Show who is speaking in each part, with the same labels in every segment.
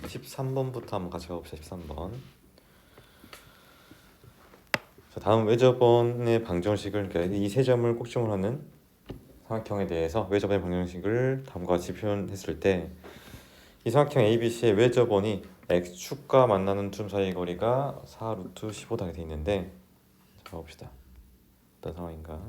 Speaker 1: 13번부터 한번 같이 가봅시다. 13번. 자, 다음 외접원의 방정식을, 그러니까 이 세 점을 꼭지점으로 하는 삼각형에 대해서 외접원의 방정식을 다음과 같이 표현했을 때 이 삼각형 ABC의 외접원이 x축과 만나는 점 사이의 거리가 4 루트 15다 되어 있는데, 자, 봅시다. 어떤 상황인가.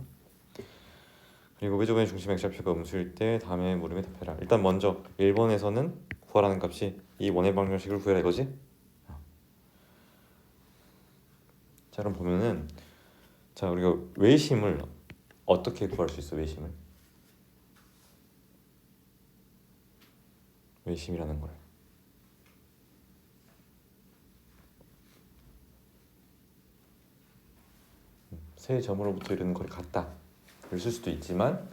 Speaker 1: 그리고 외접원의 중심 x좌표가 음수일 때 다음의 물음에 답해라. 일단 먼저 1번에서는 구하라는 값이 이 원의 방정식을 구해라 이거지? 자, 그럼 보면은, 자, 우리가 외심을 어떻게 구할 수 있어? 외심이라는 걸. 세 점으로부터 이르는 거리 같다. 쓸 수도 있지만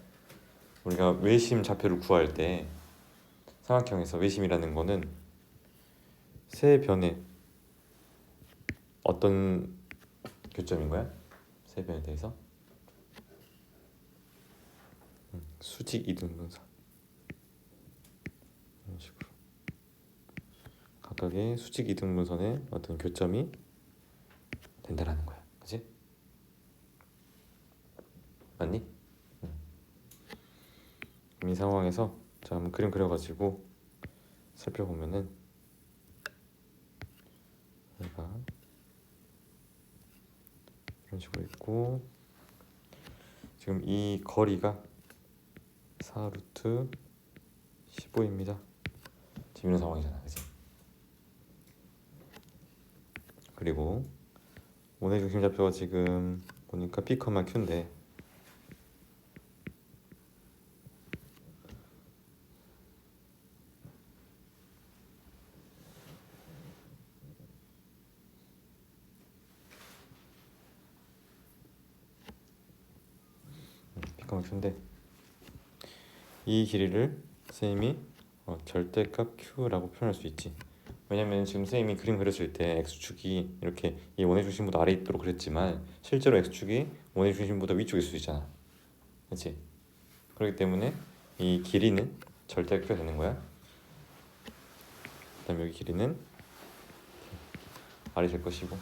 Speaker 1: 우리가 외심 좌표를 구할 때 삼각형에서 외심이라는 거는 세 변의 어떤 교점인 거야? 세 변에 대해서 수직 이등분선 이런 식으로 각각의 수직 이등분선의 어떤 교점이 된다라는 거야. 그치? 맞니? 이 상황에서 자, 한번 그림 그려가지고 살펴보면은 얘가 이런 식으로 있고, 지금 이 거리가 4 루트 15입니다. 지금 이런 상황이잖아, 그치? 그리고 원의 중심 좌표가 지금 보니까 P, Q인데 P, Q인데 이 길이를 선생님이 절대값 Q라고 표현할 수 있지. 왜냐면 지금 선생님이 그림 그렸을 때 X축이 이렇게 이 원의 중심보다 아래에 있도록 그랬지만 실제로 X축이 원의 중심보다 위쪽에 있을 수 있잖아, 그렇지? 그렇기 때문에 이 길이는 절대값이 되는 거야. 그 다음에 여기 길이는 R이 될 것이고,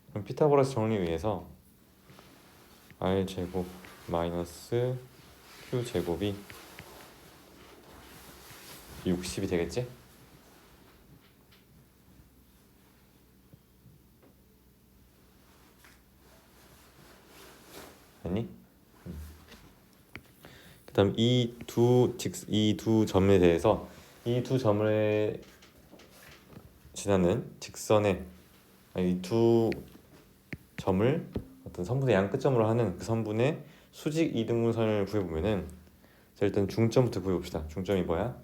Speaker 1: 그럼 피타고라스 정리에 의해서 R제곱 마이너스 Q제곱이 60이 되겠지? 아니? 그다음 이 두 점에 대해서 이 두 점을 지나는 직선의 이 두 점을 어떤 선분의 양 끝점으로 하는 그 선분의 수직 이등분선을 구해보면은, 자, 일단 중점부터 구해봅시다. 중점이 뭐야?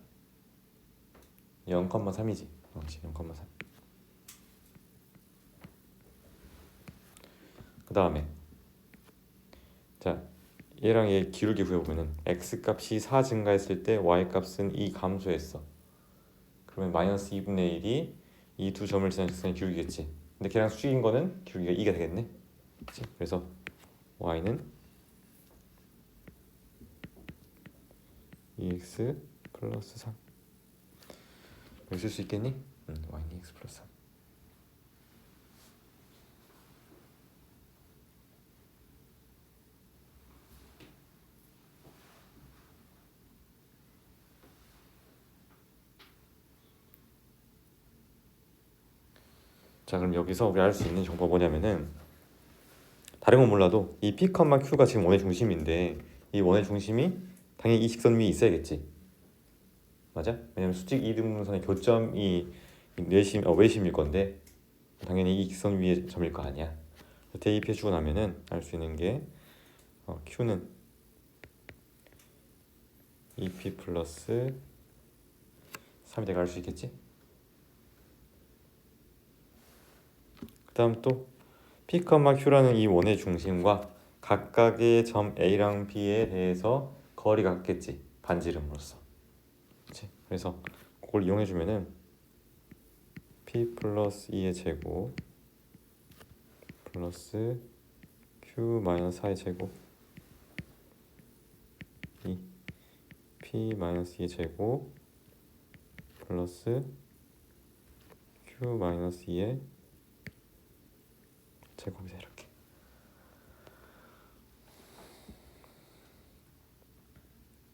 Speaker 1: 0,3이지. 0,3. 그 다음에 자, 얘랑 얘 기울기 구해보면은 x 값이 4 증가했을 때 y 값은 2 감소했어. 그러면 마이너스 2분의 1이 이 두 점을 지난 직선의 기울기겠지. 근데 걔랑 수직인 거는 기울기가 2가 되겠네. 그치? 그래서 y는 2x 플러스 3. 여기 쓸 수 있겠니? y는 2x 플러스 3. 자, 그럼 여기서 우리 알 수 있는 정보가 뭐냐면은, 다른 건 몰라도 이 P, Q가 지금 원의 중심인데 이 원의 중심이 당연히 이 직선 위에 있어야겠지. 맞아? 왜냐면 수직 이등분선의 교점이 외심일 건데 당연히 이 직선 위에 점일 거 아니야. 대입해주고 나면은 알 수 있는 게 Q는 2P 플러스 3이 내가 알 수 있겠지? 그 다음 또 P, Q라는 이 원의 중심과 각각의 점 A랑 B에 대해서 거리가 같겠지, 반지름으로써. 그치? 그래서 그걸 이용해주면은 P 플러스 2의 제곱 플러스 Q 마이너스 4의 제곱 P 마이너스 2의 제곱 플러스 q 마이너스 2의 제곱이다. 이렇게.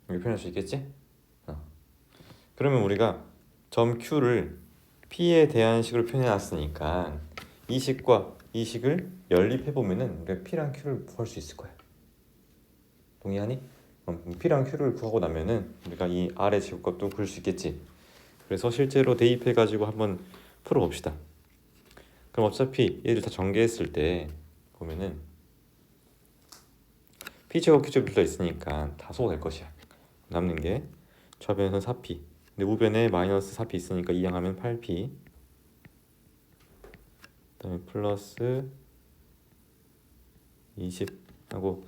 Speaker 1: 이렇게 표현할 수 있겠지? 그러면 우리가 점 q를 p에 대한 식으로 표현해놨으니까 이 식과 이 식을 연립해 보면은 우리가 p랑 q를 구할 수 있을 거야. 동의하니? p랑 q를 구하고 나면은 우리가 이 r의 제곱값도 구할 수 있겠지. 그래서 실제로 대입해 가지고 한번 풀어봅시다. 그럼 어차피 얘를 다 전개했을 때 보면은 p제곱 q제곱 둘 다 있으니까 다 소거될 것이야. 남는 게 좌변에서는 4p, 근데 우변에 마이너스 4p 있으니까 이항하면 8p, 그다음에 플러스 20 하고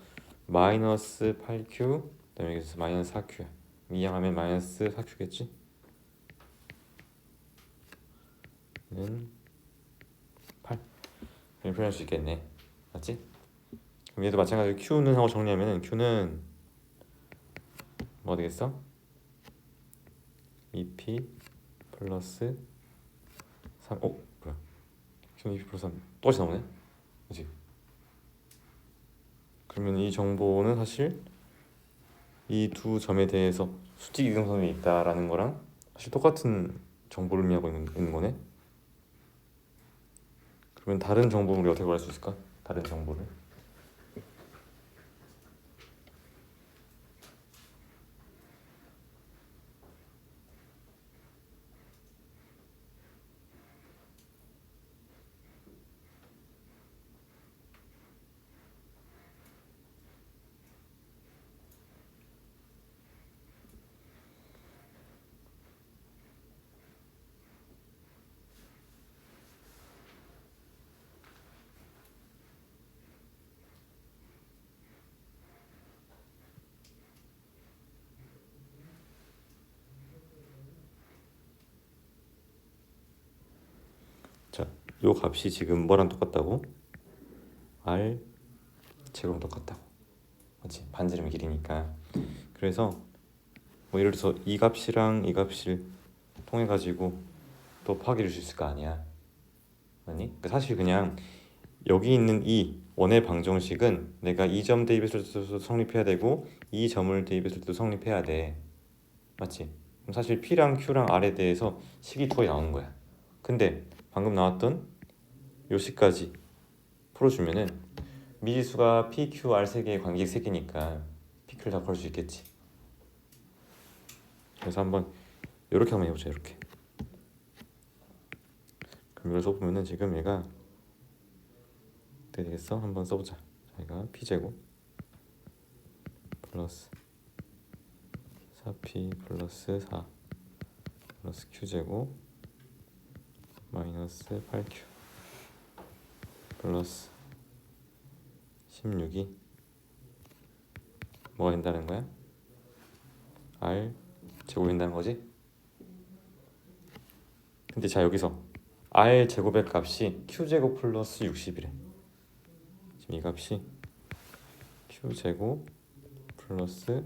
Speaker 1: 마이너스 8q, 그다음에 여기서 마이너스 4q야. 이항하면 마이너스 4q겠지? 는 8 이렇게 표현할 수 있겠네. 맞지? 그럼 얘도 마찬가지로 q는 하고 정리하면은 q는 뭐가 되겠어? 2p 플러스 3. 뭐야? q는 2p 플러스 3 똑같이 나오네? 그치? 그러면 이 정보는 사실 이 두 점에 대해서 수직 이등선이 있다라는 거랑 사실 똑같은 정보를 의미하고 있는 거네? 그러면 다른 정보를 우리 어떻게 구할 수 있을까? 다른 정보를 자, 요 값이 지금 뭐랑 똑같다고? r 제곱 똑같다고. 맞지? 반지름의 길이니까. 그래서 뭐 예를 들어서 이 값이랑 이 값을 통해 가지고 또 파악해 줄 수 있을 거 아니야. 아니? 그러니까 사실 그냥 여기 있는 이 원의 방정식은 내가 이 점 대입했을 때도 성립해야 되고 이 점을 대입했을 때도 성립해야 돼. 맞지? 그럼 사실 P랑 Q랑 R에 대해서 식이 두 가지 나오는 거야. 근데 방금 나왔던 요 식까지 풀어주면은 미지수가 P, Q, R 세 개의 관계 세 개니까 PQ를 다 구할 수 있겠지. 그래서 한번 이렇게 한번 해보자. 이렇게. 그럼 이걸 써보면은 지금 얘가 어떻게 되겠어? 한번 써보자. 얘가 P제곱 플러스 4P 플러스 4 플러스 Q제곱 마이너스 8Q 플러스 16이 뭐가 된다는 거야? R 제곱이 된다는 거지? 근데 자 여기서 R 제곱의 값이 Q제곱 플러스 60이래. 지금 이 값이 Q제곱 플러스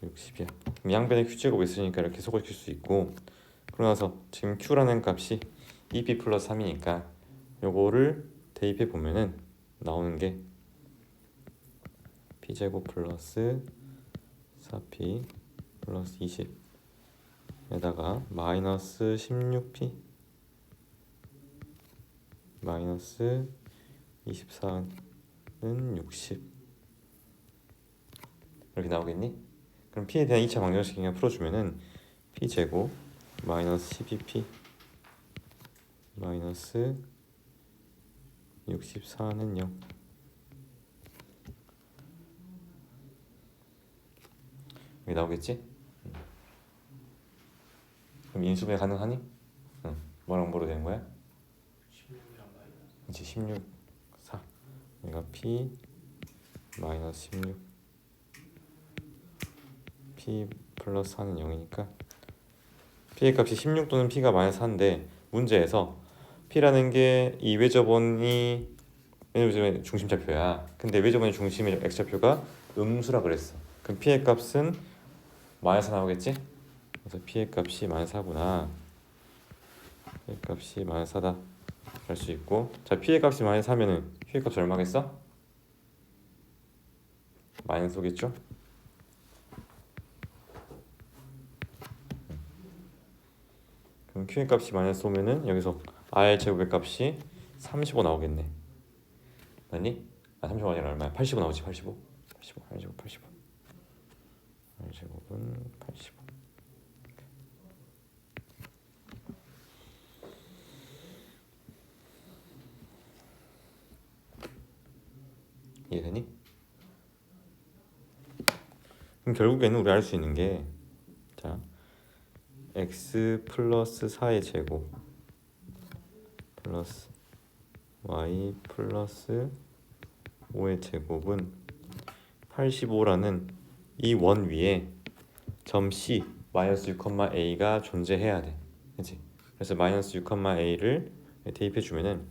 Speaker 1: 60이야. 그럼 양변에 Q제곱 있으니까 이렇게 소거시킬 수 있고, 그러고 나서 지금 Q라는 값이 2P 플러스 3이니까 요거를 대입해 보면은 나오는 게 P제곱 플러스 4P 플러스 20에다가 마이너스 16P 마이너스 24는 60 이렇게 나오겠니? 그럼 P에 대한 2차 방정식 그냥 풀어주면은 P제곱 마이너스 12P 마이너스 64는 0 이게 나오겠지? 그럼 인수분해 가능하니? 응. 뭐로 되는 거야? 16 16 4 얘가 P 마이너스 16 P 플러스 4는 0이니까 P의 값이 16 또는 P가 마이너스 4인데 문제에서 P라는 게 이 외접원이 왜냐면 중심좌표야. 근데 외접원의 중심의 x좌표가 음수라 그랬어. 그럼 P의 값은 마이너스 나오겠지? 그래서 P의 값이 마이너스 4구나. P의 값이 마이너스 4다 할 수 있고, 자 P의 값이 마이너스 4면은 Q의 값이 얼마겠어? 마이너스 5겠죠? 그럼 Q의 값이 마이너스 5면은 여기서 R 제곱의 값이 35 나오겠네. 맞니? 아 35가 아니라 얼마야? 85 나오지. 85 R 제곱 85 R 제곱은 85. 이해되니? 그럼 결국에는 우리 알 수 있는 게, 자 x 플러스 4의 제곱 플러스 y 플러스 5의 제곱은 85라는 이 원 위에 점 C 마이너스 6,a가 존재해야 돼. 그치? 그래서 마이너스 6,a를 대입해 주면은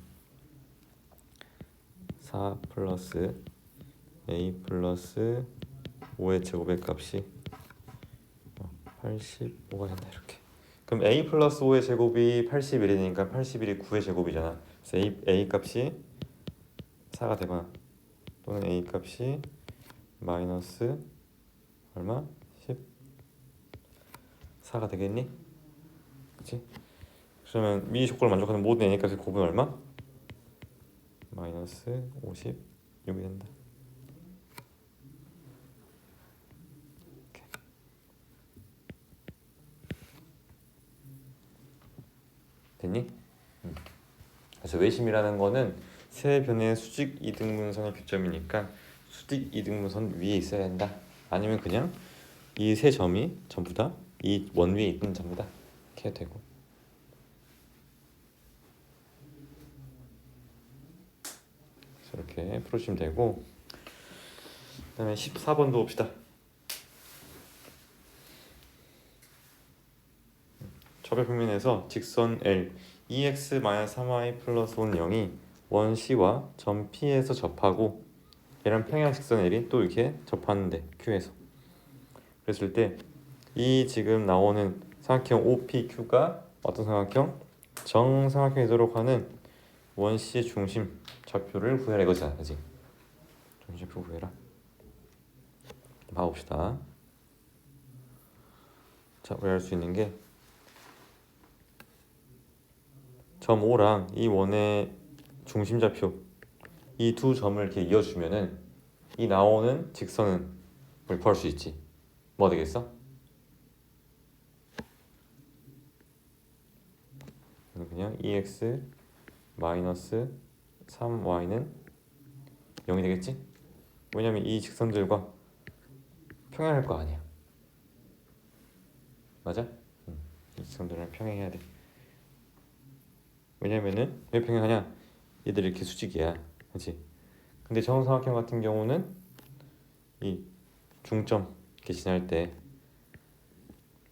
Speaker 1: 4 플러스 a 플러스 5의 제곱의 값이 85가 된다. 이렇게. 그럼 a 플러스 5의 제곱이 81이니까 81이 9의 제곱이잖아. 그래서 a 값이 4가 되거나 또는 a 값이 마이너스 얼마? 14가 되겠니? 그치? 그러면 미 조건을 만족하는 모든 a 값의 곱은 얼마? 마이너스 56이 된다. 됐니? 그래서 외심이라는 거는 세 변의 수직 이등분선의 교점이니까 수직 이등분선 위에 있어야 된다. 아니면 그냥 이 세 점이 전부 다 이 원 위에 있는 점이다. 이렇게 해도 되고. 이렇게 풀어주시면 되고, 그 다음에 14번도 봅시다. 좌표 평면에서 직선 L 2x-3y 플러스 5는 0이 원 C와 점 P에서 접하고 얘랑 평행 직선 L이 또 이렇게 접하는데 Q에서, 그랬을 때 이 지금 나오는 삼각형 OPQ가 어떤 삼각형? 정삼각형이도록 하는 원 C의 중심 좌표를 구해라 이거잖아. 그치? 중심 좌표 구해라. 봐봅시다. 자, 우리 알 수 있는 게 점 O랑 이 원의 중심 좌표 이 두 점을 이렇게 이어주면은 이 나오는 직선은 우리 구할 수 있지. 뭐 되겠어? 그냥 2x 마이너스 3y는 0이 되겠지? 왜냐면 이 직선들과 평행할 거 아니야. 맞아? 이 직선들을 평행해야 돼. 왜냐면은 왜 평행하냐? 얘들이 이렇게 수직이야. 그치? 근데 정삼각형 같은 경우는 이 중점 이렇게 지날 때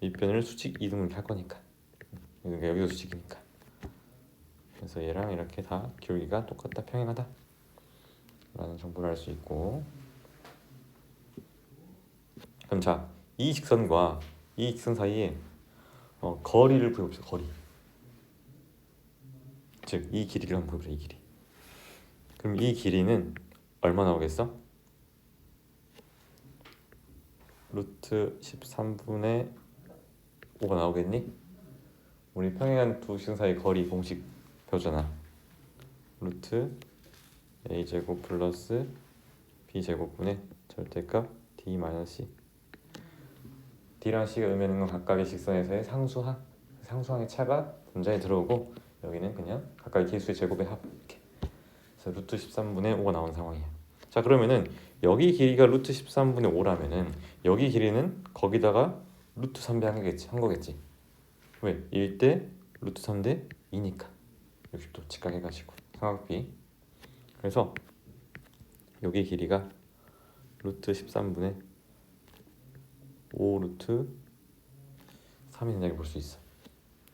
Speaker 1: 밑변을 수직 이등분 할 거니까. 그러니까 여기도 수직이니까. 그래서 얘랑 이렇게 다 기울기가 똑같다, 평행하다 라는 정보를 알 수 있고, 그럼 자, 이 직선과 이 직선 사이에 거리를 구해봅시다. 거리, 즉 이 길이를 한번 구해보자. 이 길이. 그럼 이 길이는 얼마 나오겠어? 루트 13분의 5가 나오겠니? 우리 평행한 두 직선 사이 거리 공식 배우잖아. 루트 a제곱 플러스 b제곱분의 절대값 d 마이너스 c. d랑 c가 의미하는 건 각각의 직선에서의 상수항. 상수항의 차가 분자에 들어오고 여기는 그냥 각각의 개수의 제곱의 합. 이렇게. 그래서 루트 13분의 5가 나오는 상황이야. 자, 그러면은 여기 길이가 루트 13분의 5라면은 여기 길이는 거기다가 루트 3배 한 거겠지. 왜? 1대 루트 3대 2니까 60도 직각해가지고 삼각비. 그래서 여기 길이가 루트 13분의 5 루트 3이 된다고 볼 수 있어.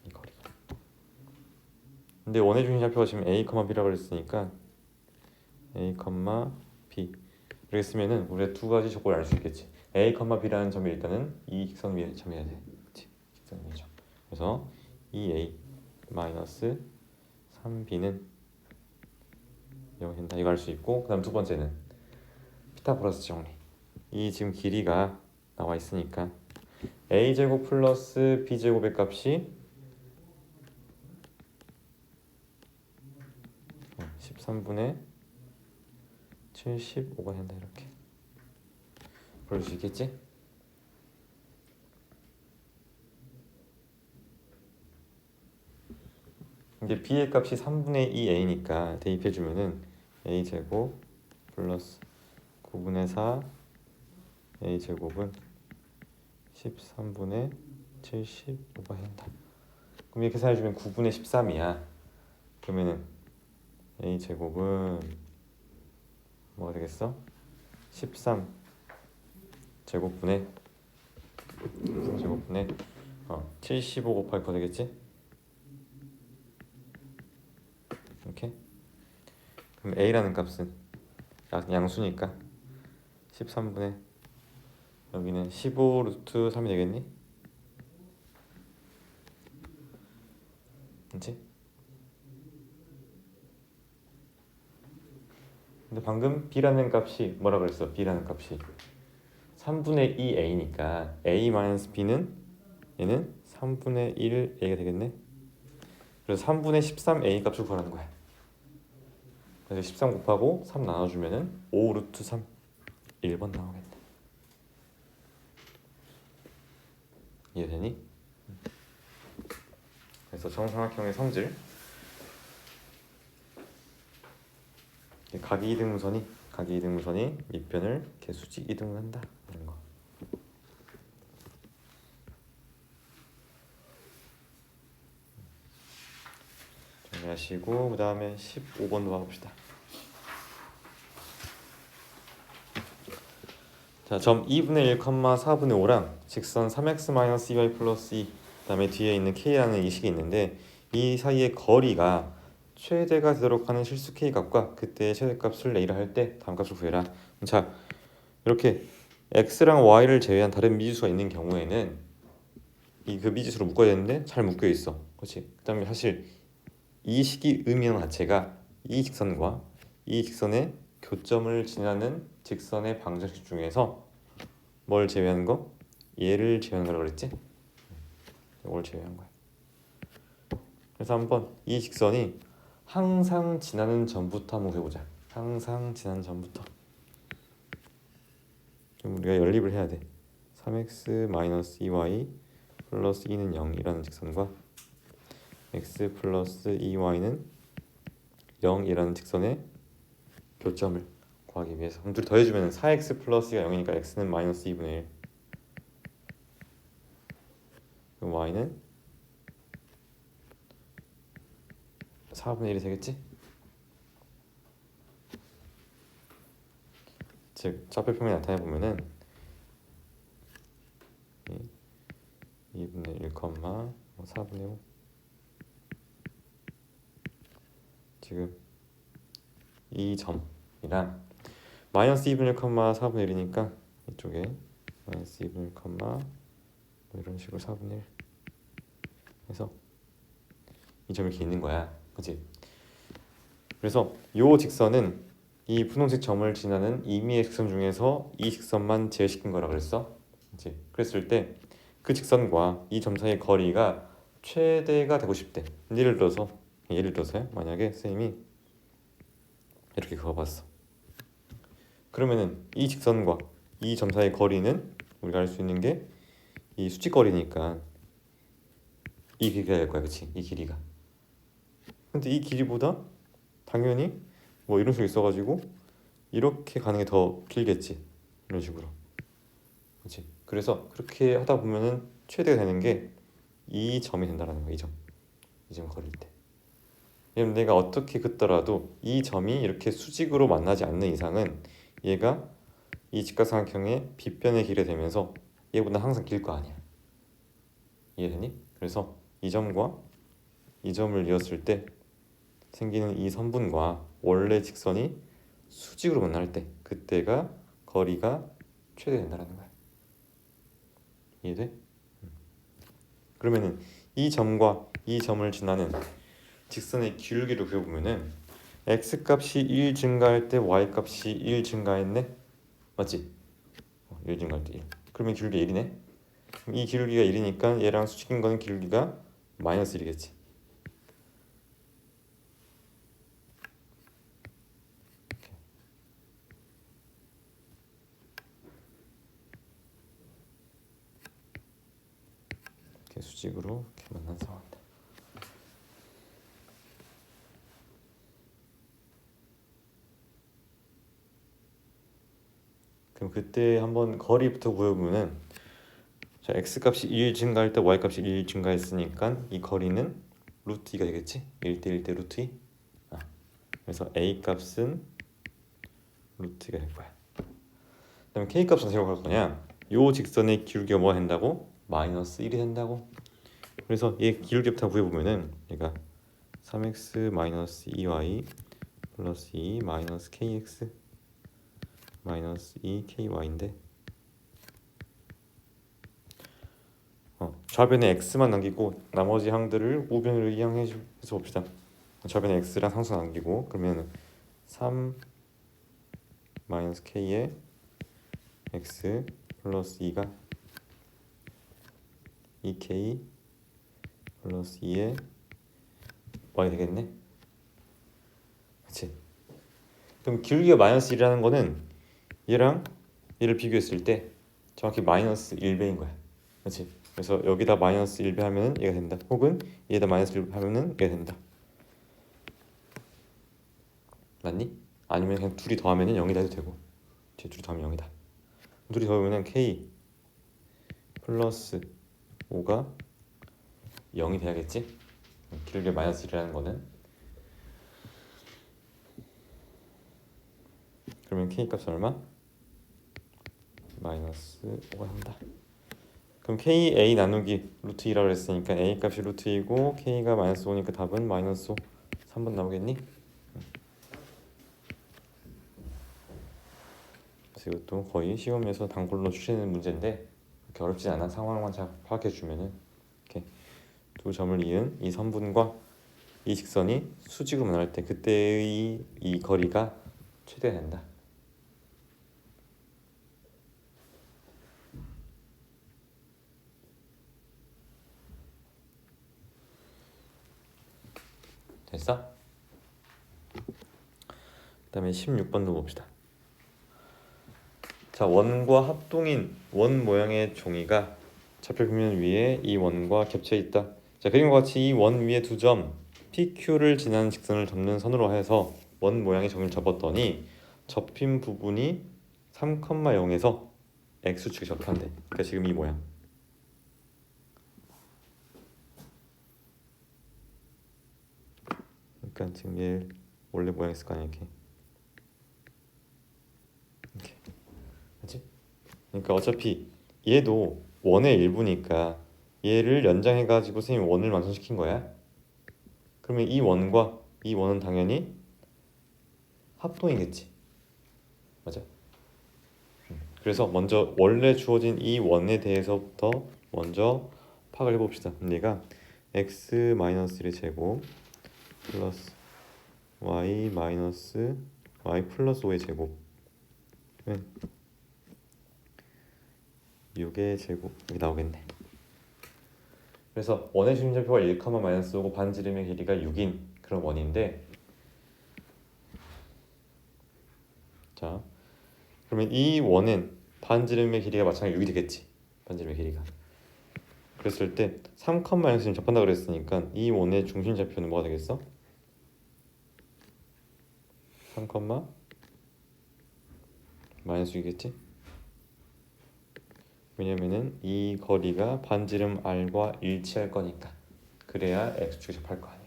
Speaker 1: 이 거리가. 근데 원의 중심 좌표가 지금 a, b라고 그랬으니까 a, b 이렇게 쓰면은 우리가 두 가지 조건을 알 수 있겠지. a, b라는 점이 일단은 이 직선 위에 점이어야 돼. 그렇지? 직선 위에 점. 그래서 2a 마이너스 3b는 0이 된다. 이거 할 수 있고, 그 다음 두 번째는 피타고라스 정리. 이 지금 길이가 나와 있으니까 a제곱 플러스 b제곱의 값이 13분의 75가 된다. 이렇게 볼 수 있겠지? 이제 b의 값이 3분의 2a니까 대입해주면은 a제곱 플러스 9분의 4 a제곱은 13분의 75가 된다. 그럼 이렇게 계산해주면 9분의 13이야. 그러면은 a제곱은 뭐가 되겠어? 13 제곱분의 75 곱하기 거 되겠지? 이렇게. 그럼 a라는 값은 양수니까 13분의 여기는 15 루트 3이 되겠니? 그렇지? 근데 방금 b라는 값이 뭐라 그랬어? b라는 값이 3분의 2a니까 a-b는 얘는 3분의 1a가 되겠네. 그래서 3분의 13a 값을 구하라는 거야. 그래서 13 곱하고 3 나눠주면은 5 루트 3 1번 나오겠다. 이해되니? 그래서 정삼각형의 성질, 각이 이등분선이 밑변을 개수직 이등분한다 이런 거. 정리하시고 그 다음에 15번도 봐봅시다. 자, 점 2분의 1, 4분의 5랑 직선 3x-2y 플러스 2, 그 다음에 뒤에 있는 k라는 이 식이 있는데 이 사이의 거리가 최대가 되도록 하는 실수 k 값과 그때의 최대값을 a라 할 때 다음 값을 구해라. 자, 이렇게 x랑 y를 제외한 다른 미지수가 있는 경우에는 그 미지수로 묶어야 되는데 잘 묶여 있어. 그렇지? 그다음에 사실 이 식이 의미하는 자체가 이 직선과 이 직선의 교점을 지나는 직선의 방정식 중에서 뭘 제외하는 거? 얘를 제외하는 거라고 그랬지? 이걸 제외한 거야. 그래서 한번 이 직선이 항상 지나는 점부터 한번 해보자. 항상 지나는 점부터. 그럼 우리가 연립을 해야 돼. 3x-2y 플러스 2는 0이라는 직선과 x 플러스 2y는 0이라는 직선의 교점을 구하기 위해서. 그럼 둘이 더해주면 4x 플러스가 0이니까 x는 마이너스 2분의 1, 그럼 y는 4분의 1이 되겠지? 즉 좌표평면에 나타내보면은 2분의 1, 4분의 5 지금 이 점이랑 마이너스 2분의 1, 4분의 1이니까 이쪽에 마이너스 2분의 1, 뭐 이런 식으로 4분의 1 해서 이 점이 이렇게 있는 거야. 그치? 그래서 요 직선은 이 분홍색 점을 지나는 임의의 직선 중에서 이 직선만 제외시킨 거라 그랬어. 그치? 그랬을 때 그 직선과 이 점 사이의 거리가 최대가 되고 싶대. 예를 들어서요. 만약에 선생님이 이렇게 그어봤어. 그러면은 이 직선과 이 점 사이의 거리는 우리가 알 수 있는 게 이 수직거리니까 이 길이가 될 거야. 그치? 이 길이가. 근데 이 길이보다 당연히 뭐 이런 식으로 있어가지고 이렇게 가는 게 더 길겠지. 이런 식으로. 그치? 그래서 그렇게 하다 보면은 최대가 되는 게 이 점이 된다라는 거야. 이 점 거리일 때. 왜냐면 내가 어떻게 긋더라도 이 점이 이렇게 수직으로 만나지 않는 이상은 얘가 이 직각삼각형의 빗변의 길이 되면서 얘보다 항상 길 거 아니야. 이해되니? 그래서 이 점과 이 점을 이었을 때 생기는 이 선분과 원래 직선이 수직으로 만날 때 그때가 거리가 최대 된다는 거야. 이해돼? 그러면은 이 점과 이 점을 지나는 직선의 기울기를 그려보면은 x 값이 1 증가할 때 y 값이 1 증가했네? 맞지? 1 증가할 때 1. 그러면 기울기 1이네? 그럼 이 기울기가 1이니까 얘랑 수직인 거는 기울기가 마이너스 1이겠지. 이렇게 수직으로 이렇게 만난 상황이다. 그럼 그때 한번 거리부터 구해보면은 자, x 값이 1 증가할 때 y 값이 1 증가했으니까 이 거리는 루트 2가 되겠지? 1대 1대 루트 2. 그래서 a 값은 루트 2가 될 거야. 그다음에 k 값은 어떻게 구할 거냐? 요 직선의 기울기가 뭐가 된다고? 마이너스 1이 된다고. 그래서 얘 기울기부터 구해보면은 얘가 3x 마이너스 2y 플러스 2 마이너스 kx 마이너스 2ky인데 좌변에 x만 남기고 나머지 항들을 우변으로 이항해서 봅시다. 좌변에 x랑 상수 남기고 그러면 3 마이너스 k에 x 플러스 2가 2k 플러스 2에 y 되겠네. 그치? 그럼 기울기가 마이너스 1이라는 거는 얘랑 얘를 비교했을 때 정확히 마이너스 1배인 거야. 그치? 그래서 여기다 마이너스 1배 하면은 얘가 된다. 혹은 얘에다 마이너스 1배 하면은 얘가 된다. 맞니? 아니면 그냥 둘이 더하면은 0이다 해도 되고. 둘이 더하면 0이다. 둘이 더하면은 k 플러스 5가 0이 돼야겠지? 기울기 마이너스 1이라는 거는 그러면 k 값은 얼마? 마이너스 5가 된다. 그럼 ka 나누기 루트 2라고 했으니까 a 값이 루트 2고 k가 마이너스 5니까 답은 마이너스 5 3번 나오겠니? 그래서 이것도 거의 시험에서 단골로 출제되는 문제인데 그렇게 어렵지 않은 상황만 잘 파악해 주면은 이렇게 두 점을 이은 이 선분과 이 직선이 수직으로 만날 때 그때의 이 거리가 최대가 된다. 됐어? 그 다음에 16번도 봅시다. 자, 원과 합동인 원 모양의 종이가 차표 표면 위에 이 원과 겹쳐 있다. 자, 그림과 같이 이 원 위에 두 점 PQ를 지나는 직선을 접는 선으로 해서 원 모양의 종이를 접었더니 접힌 부분이 3,0에서 X축에 접한대. 그러니까 지금 이 모양. 그러니까 지금 얘 원래 모양 있을 거 아니야 이렇게. 그렇지? 그러니까 어차피 얘도 원의 일부니까 얘를 연장해가지고 선생님이 원을 완성시킨 거야. 그러면 이 원과 이 원은 당연히 합동이겠지. 맞아. 그래서 먼저 원래 주어진 이 원에 대해서부터 먼저 파악을 해봅시다. 얘가 x-1의 제곱 플러스 y 마이너스 y 플러스 5의 제곱 6의 제곱 이렇게 나오겠네. 그래서 원의 중심좌표가 1, 마이너스 5고 반지름의 길이가 6인 그런 원인데 자 그러면 이 원은 반지름의 길이가 마찬가지로 6이 되겠지. 반지름의 길이가 그랬을 때 3, 마이너스를 접한다 그랬으니까 이 원의 중심좌표는 뭐가 되겠어? 3, 마이너스 6이겠지? 왜냐면은 이 거리가 반지름 r과 일치할 거니까. 그래야 x축에 접할 거 아니야.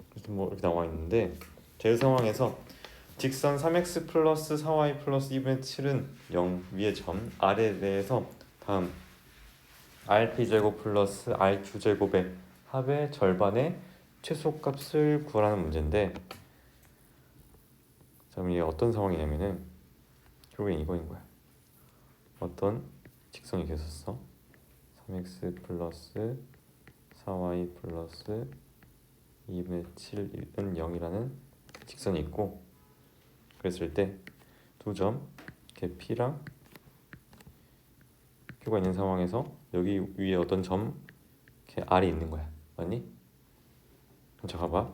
Speaker 1: 그래서 뭐 이렇게 나와 있는데 제 상황에서 직선 3x 플러스 4y 플러스 2분의 7은 0 위의 점 아래에 대해서 다음 rp제곱 플러스 rq제곱의 합의 절반의 최소값을 구하라는 문제인데, 그럼 이게 어떤 상황이냐면은 결국엔 이거인 거야. 어떤 직선이 있었어. 3x 플러스 4y 플러스 2분의 7은 0이라는 직선이 있고, 그랬을 때 두 점 이렇게 P랑 Q가 있는 상황에서 여기 위에 어떤 점 이렇게 R이 있는 거야. 맞니? 그럼 자 봐봐.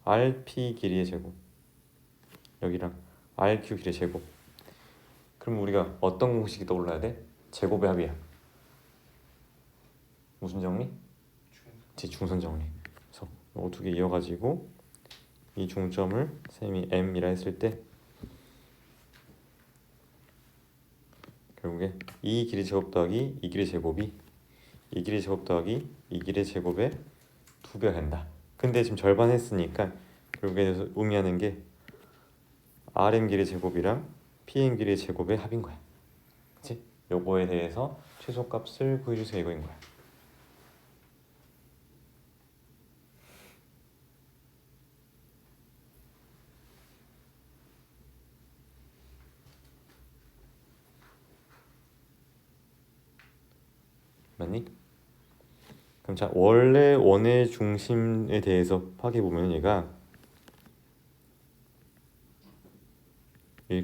Speaker 1: RP 길이의 제곱 여기랑 RQ 길이의 제곱. 그럼 우리가 어떤 공식이 떠올라야 돼? 제곱의 합이야. 무슨 정리? 중선 정리. 그래서 이거 두 개 이어가지고 이 중점을 쌤이 M이라 했을 때 결국에 이 길이 제곱 더하기 이 길이 제곱이 이 길이 제곱 더하기 이 길이 제곱의 2배가 된다. 근데 지금 절반 했으니까 결국에 의미하는 게 RM 길이 제곱이랑 PM 길이 제곱의 합인 거야. 그치? 요거에 대해서 최소값을 구해주세요 이거인 거야. 맞니? 그럼 자, 원래 원의 중심에 대해서 파악해 보면 얘가 1,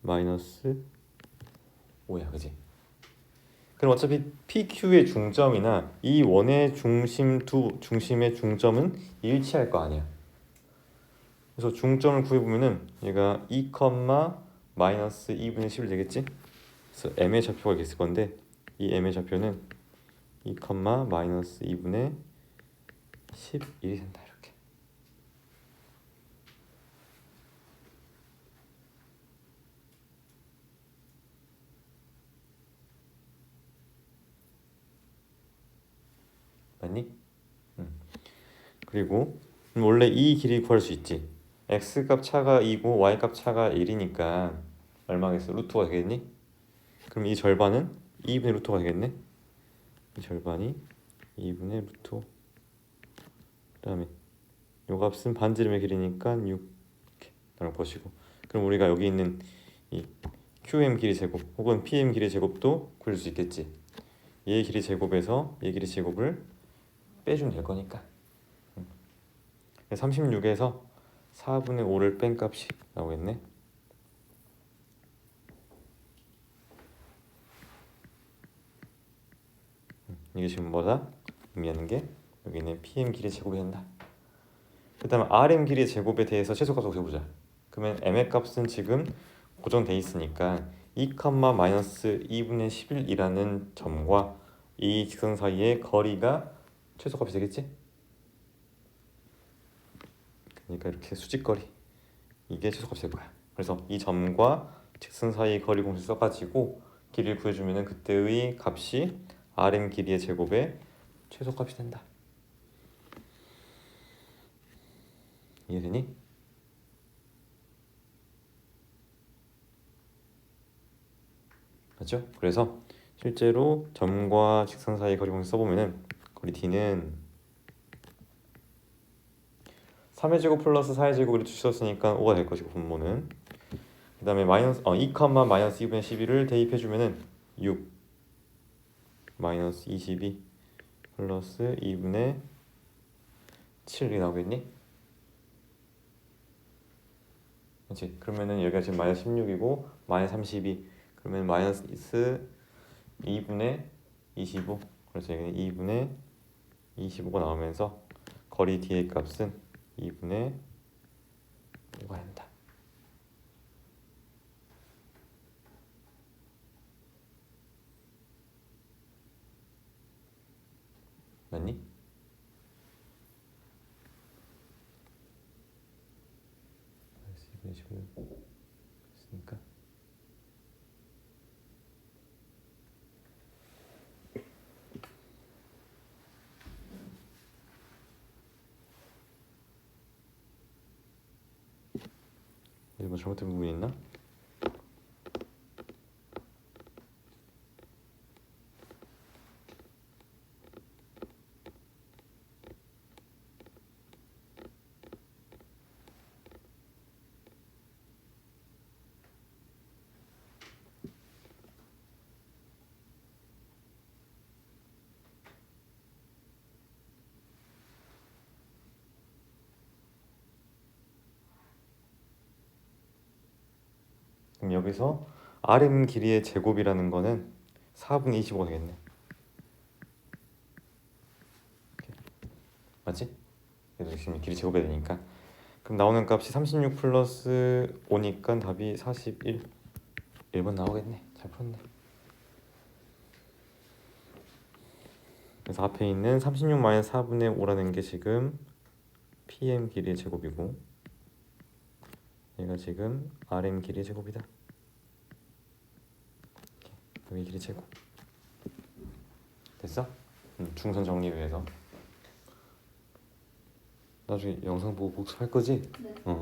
Speaker 1: 마이너스 5야, 그지? 그럼 어차피 PQ의 중점이나 이 원의 중심 두 중심의 중점은 일치할 거 아니야. 그래서 중점을 구해 보면은 얘가 2, 마이너스 2분의 11 되겠지? 그래서 m의 좌표가 이렇게 있을 건데 이 m의 좌표는 2, 마이너스 2분의 11이 된다. 이렇게. 맞니? 그리고 원래 이 길이 구할 수 있지. x값 차가 2고 y값 차가 1이니까 얼마겠어? 루트가 되겠니? 그럼 이 절반은 2분의 루트가 되겠네? 이 절반이 2분의 루트 5. 그 다음에 요 값은 반지름의 길이니까 6 이렇게 나올 것이고, 그럼 우리가 여기 있는 이 QM 길이 제곱 혹은 PM 길이 제곱도 구할 수 있겠지. 얘 길이 제곱에서 얘 길이 제곱을 빼주면 될 거니까 36에서 4분의 5를 뺀 값이 나오겠네. 이게 지금 뭐다? 의미하는 게 여기는 PM 길이 제곱이 된다. 그 다음에 RM 길이 제곱에 대해서 최소값을 구해보자. 그러면 M의 값은 지금 고정돼 있으니까 2, 마이너스 2분의 11이라는 점과 이 직선 사이의 거리가 최소값이 되겠지? 그러니까 이렇게 수직거리 이게 최소값이 될 거야. 그래서 이 점과 직선 사이의 거리 공식 써가지고 길이를 구해주면 그때의 값이 RM 길이의 제곱의 최소값이 된다. 이해되니? 맞죠? 그래서 실제로 점과 직선 사이 거리 공식 써보면은 거리 D는 3의 제곱 플러스 4의 제곱을 주셨으니까 5가 될 것이고 분모는, 그 다음에 마이너스 2, 마이너스 2분의 11을 대입해주면은 6 마이너스 22 플러스 2분의 7이 나오겠니? 그렇지? 그러면은 여기가 지금 마이너스 16이고 마이너스 32, 그러면 마이너스 2분의 25, 그래서 여기는 2분의 25가 나오면서 거리 D의 값은 2분의 5가 된다. 맞니? 마이너스 2분의 15 됐으니까 뭐 잘못된 부분이 있나? 그럼 여기서 RM 길이의 제곱이라는 거는 4분의 25가 되겠네. 맞지? 그래서 지금 길이 제곱이 되니까. 그럼 나오는 값이 36 플러스 5니까 답이 41. 1번 나오겠네. 잘 풀었네. 그래서 앞에 있는 36 마이너스 4분의 5라는 게 지금 PM 길이의 제곱이고, 얘가 지금 RM 길이의 제곱이다. 여기 길이 제곱. 됐어? 중선 정리 위해서. 나중에 영상 보고 복습할 거지?
Speaker 2: 네.
Speaker 1: 그래.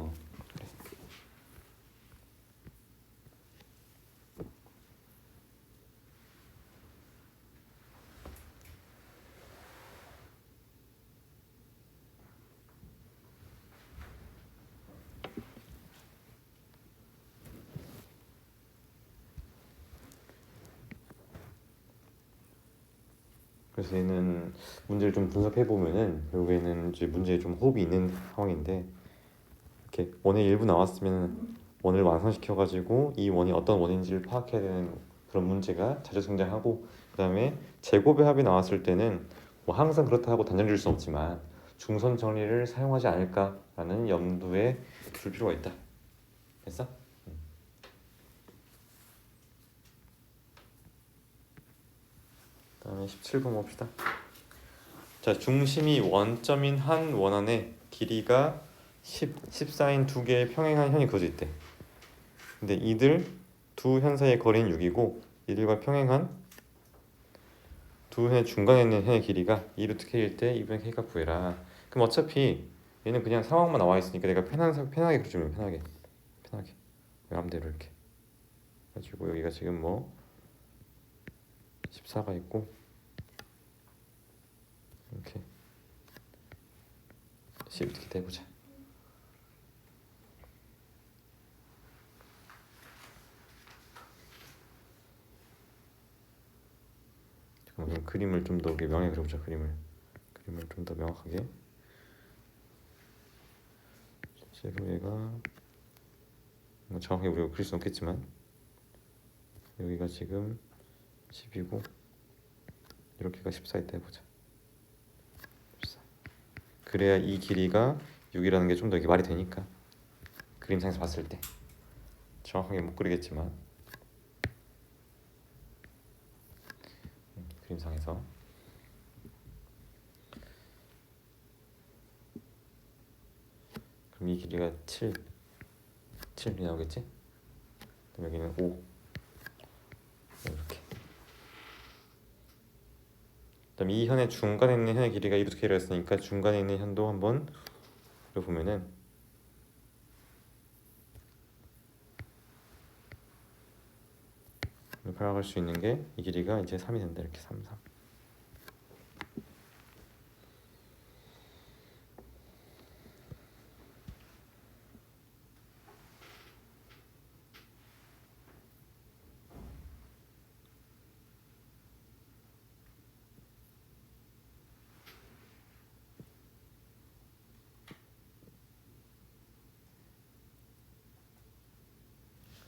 Speaker 1: 그래서 얘는 문제를 좀 분석해 보면은 결국에는 이제 문제에 좀 호흡이 있는 상황인데, 이렇게 원의 일부 나왔으면 원을 완성시켜 가지고 이 원이 어떤 원인지를 파악해야 되는 그런 문제가 자주 등장하고, 그다음에 제곱의 합이 나왔을 때는 뭐 항상 그렇다 하고 단정 지을 수 없지만 중선 정리를 사용하지 않을까라는 염두에 둘 필요가 있다. 됐어? 그다음에 17번 봅시다. 자, 중심이 원점인 한 원안에 길이가 14인 두 개의 평행한 현이 그어져 있대. 근데 이들 두 현 사이의 거리는 6이고 이들과 평행한 두 현의 중간에 있는 현의 길이가 2루트 k일 때 2분의 k가 구해라. 그럼 어차피 얘는 그냥 상황만 나와 있으니까 내가 편하게 그려주면 편하게 마음대로 이렇게 가지고, 여기가 지금 뭐 14가 있고 이렇게 10 이렇게 해보자. 그럼 그림을 좀 더 명확하게 그려보자. 그림을 좀 더 명확하게. 실제로 얘가 뭐 정확하게 우리가 그릴 수는 없겠지만 여기가 지금 10이고 이렇게가 14 있다 해보자. 14. 그래야 이 길이가 6이라는 게 좀 더 이게 말이 되니까, 그림상에서 봤을 때 정확하게 못 그리겠지만 그림상에서. 그럼 이 길이가 7이 나오겠지? 그럼 여기는 5 이렇게. 그다음 이 현의 중간에 있는 현의 길이가 2루트 k라 했으니까 중간에 있는 현도 한번 그려보면은 파악할 수 있는 게 이 길이가 이제 3이 된다. 이렇게 3.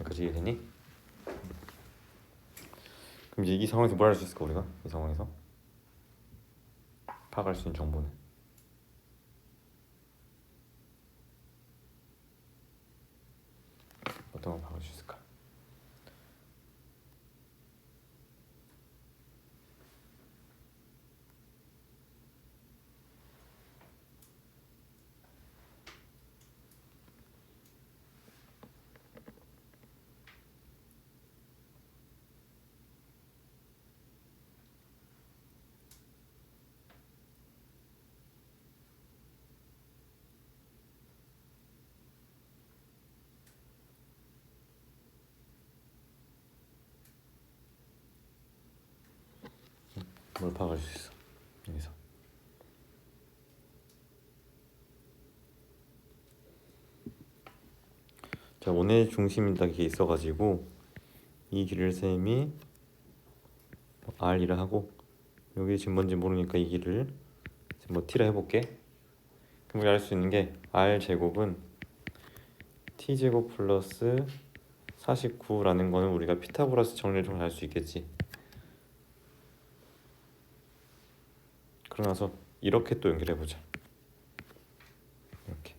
Speaker 1: 여기까지 이해되니? 그럼 이제 이 상황에서 뭘 할 수 있을까? 우리가 이 상황에서 파악할 수 있는 정보는 어떤 걸 파악할 수 있을까? 뭘 파악할 수 있어? 여기서 자, 원의 중심이라는 게 있어가지고 이 길이를 셈이 r이라 하고, 여기 지금 뭔지 모르니까 이 길을 뭐 t라 해볼게. 그럼 우리 알 수 있는 게 r 제곱은 t 제곱 플러스 49라는 거는 우리가 피타고라스 정리를 통해 알 수 있겠지. 그러고 나서 이렇게 또 연결해 보자. 이렇게.